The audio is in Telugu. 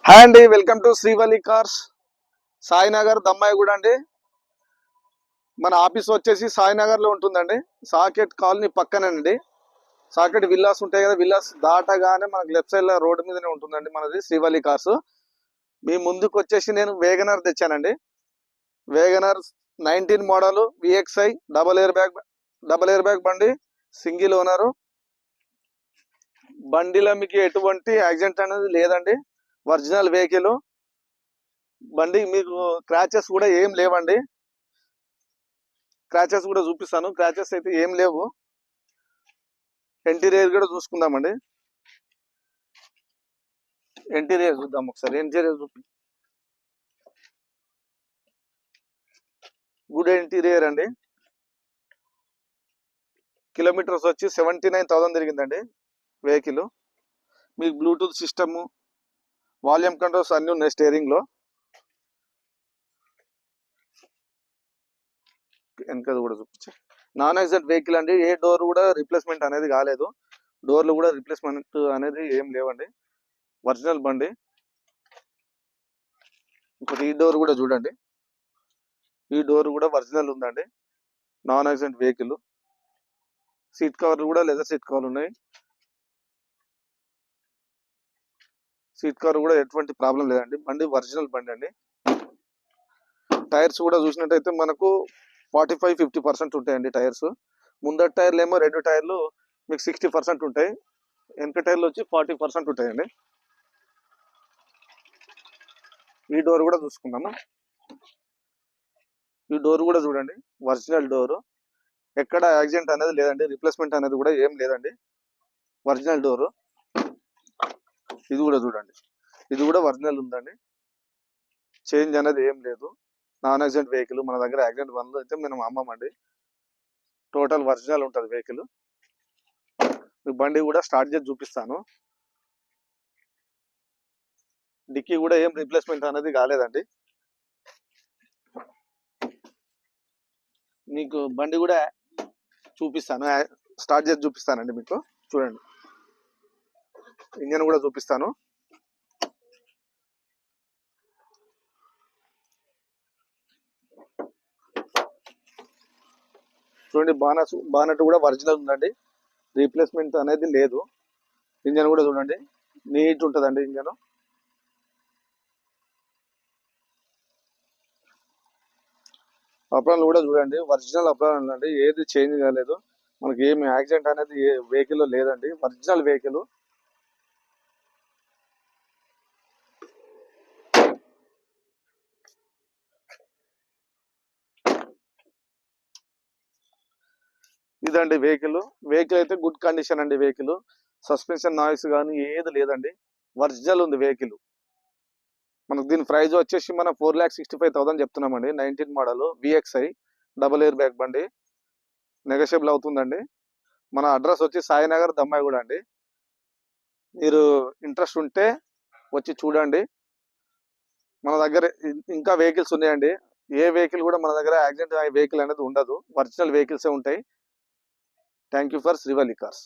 హాయ్ అండి, welcome to Srivalli cars, Sainagar Dammaiguda అండి. మన ఆఫీస్ వచ్చేసి సాయినగర్ లో ఉంటుందండి. సాకెట్ కాలనీ పక్కనండి. సాకెట్ విల్లాస్ ఉంటాయి కదా, విల్లాస్ దాటగానే మనకు లెఫ్ట్ సైడ్ లో రోడ్డు మీదనే ఉంటుందండి మనది శ్రీవల్లి కార్స్. మీ ముందుకు వచ్చేసి నేను వేగనర్ తెచ్చానండి. Wagon R 19 model VXI double air bag బండి, సింగిల్ ఓనరు. బండిలో మీకు ఎటువంటి యాక్సిడెంట్ అనేది లేదండి. ఒరిజినల్ వెహికల్ బండి. మీకు క్రాచెస్ కూడా ఏం లేవండి. క్రాచెస్ కూడా చూపిస్తాను. క్రాచెస్ అయితే ఏం లేవు. ఇంటీరియర్ కూడా చూసుకుందామండి. ఇంటీరియర్ చూద్దాం ఒకసారి. ఇంటీరియర్ చూపి. గుడ్ ఇంటీరియర్ అండి. కిలోమీటర్స్ వచ్చి 79,000 తిరిగిందండి వెహికల్. మీకు బ్లూటూత్ సిస్టమ్, వాల్యూమ్ కంట్రోల్స్ అన్ని ఉన్నాయి స్టీరింగ్ లో. వెనకది కూడా చూపించి. నాన్ యాక్సిడెంట్ వెహికల్ అండి. ఏ డోర్ కూడా రీప్లేస్మెంట్ అనేది కాలేదు. డోర్లు కూడా రీప్లేస్మెంట్ అనేది ఏం లేవండి. ఒరిజినల్ బండి. ఇంకోటి ఈ డోర్ కూడా చూడండి. ఈ డోర్ కూడా ఒరిజినల్ ఉందండి. Non accident vehicle. సీట్ కవర్లు కూడా లెదర్ సీట్ కవర్లు ఉన్నాయి. సీట్ కవర్ కూడా ఎటువంటి ప్రాబ్లం లేదండి. బండి ఒరిజినల్ బండి అండి. టైర్స్ కూడా చూసినట్టయితే మనకు 45-50% ఉంటాయండి టైర్స్. ముందర టైర్లు ఏమో 2 టైర్లు మీకు 60% ఉంటాయి. వెనక టైర్లు వచ్చి 40% ఉంటాయండి. ఈ డోర్ కూడా చూసుకుందాము. ఈ డోర్ కూడా చూడండి, ఒరిజినల్ డోర్. ఎక్కడ యాక్సిడెంట్ అనేది లేదండి. రిప్లేస్మెంట్ అనేది కూడా ఏం లేదండి. Original door. ఇది కూడా చూడండి, ఇది కూడా ఒరిజినల్ ఉందండి. చేంజ్ అనేది ఏం లేదు. Non accident vehicle. మన దగ్గర యాక్సిడెంట్ బండ్లు అయితే మనం అమ్మమండి. టోటల్ ఒరిజినల్ ఉంటుంది వెహికల్. బండి కూడా స్టార్ట్ చేసి చూపిస్తాను. డిక్కీ కూడా ఏం రీప్లేస్మెంట్ అనేది కాలేదండి. మీకు బండి కూడా చూపిస్తాను. స్టార్ట్ చేసి చూపిస్తానండి మీకు. చూడండి, ఇంజన్ కూడా చూపిస్తాను. చూడండి, బానట్ కూడా ఒరిజినల్ ఉందండి. రీప్లేస్మెంట్ అనేది లేదు. ఇంజన్ కూడా చూడండి, నీట్ ఉంటుందండి ఇంజన్. అప్రాన్లు కూడా చూడండి, ఒరిజినల్ అప్రాన్ అండి. ఏది చేంజ్ కాలేదు. మనకి ఏమి యాక్సిడెంట్ అనేది ఏ వెహికల్ లేదండి. Original vehicle. ఇదండి వెహికల్. వెహికల్ అయితే గుడ్ కండిషన్ అండి. వెహికల్ సస్పెన్షన్ నాయిస్ కానీ ఏది లేదండి. ఒరిజినల్ ఉంది వెహికల్. మనకు దీని ప్రైస్ వచ్చేసి మనం 4,65,000 చెప్తున్నామండి. 19 model VXI double air bag బండి. నెగోషియబుల్ అవుతుందండి. మన అడ్రస్ వచ్చి సాయినగర్ దమ్మాయిగూడ అండి. మీరు ఇంట్రెస్ట్ ఉంటే వచ్చి చూడండి. మన దగ్గర ఇంకా వెహికల్స్ ఉన్నాయండి. ఏ వెహికల్ కూడా మన దగ్గర యాక్సిడెంట్ వెహికల్ అనేది ఉండదు. ఒరిజినల్ వెహికల్సే ఉంటాయి. Thank you for Srivalli cars.